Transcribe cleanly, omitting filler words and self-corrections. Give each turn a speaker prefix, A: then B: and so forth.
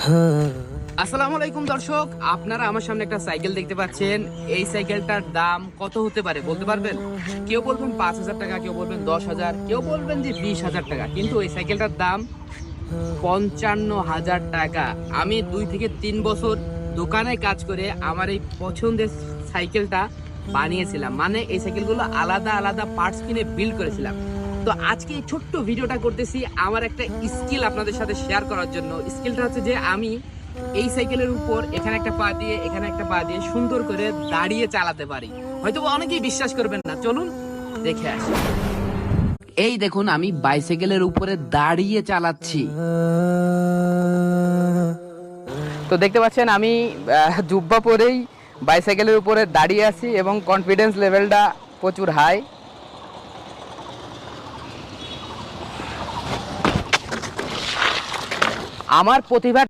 A: আসসালামু আলাইকুম দর্শক, আপনারা আমার সামনে একটা সাইকেল দেখতে পাচ্ছেন। এই সাইকেলটার দাম কত হতে পারে বলতে পারবেন? কেউ বলবেন 5,000 টাকা, কেউ বলবেন 10,000, কেউ বলবেন যে 20,000 টাকা, কিন্তু এই সাইকেলটার দাম 55,000 টাকা। আমি 2 থেকে 3 বছর দোকানে কাজ করে আমার এই পছন্দের সাইকেলটা বানিয়েছিলাম। মানে এই সাইকেলগুলো আলাদা আলাদা পার্টস কিনে বিল্ড করেছিলাম। তো আজকে এই ছোট্ট ভিডিওটা করতেছি আমার একটা স্কিল আপনাদের সাথে শেয়ার করার জন্য। স্কিলটা হচ্ছে যে আমি এই সাইকেলের উপর এখানে একটা পা দিয়ে এখানে একটা পা দিয়ে সুন্দর করে দাঁড়িয়ে চালাতে পারি। হয়তো অনেকেই বিশ্বাস করবেন না, চলুন দেখে আসি। এই দেখুন, আমি বাইসাইকেলের উপরে দাঁড়িয়ে চালাচ্ছি। তো দেখতে পাচ্ছেন আমি জুব্বা পরেই বাইসাইকেলের উপরে দাঁড়িয়ে আছি এবং কনফিডেন্স লেভেলটা প্রচুর হাই। আমার প্রতিভা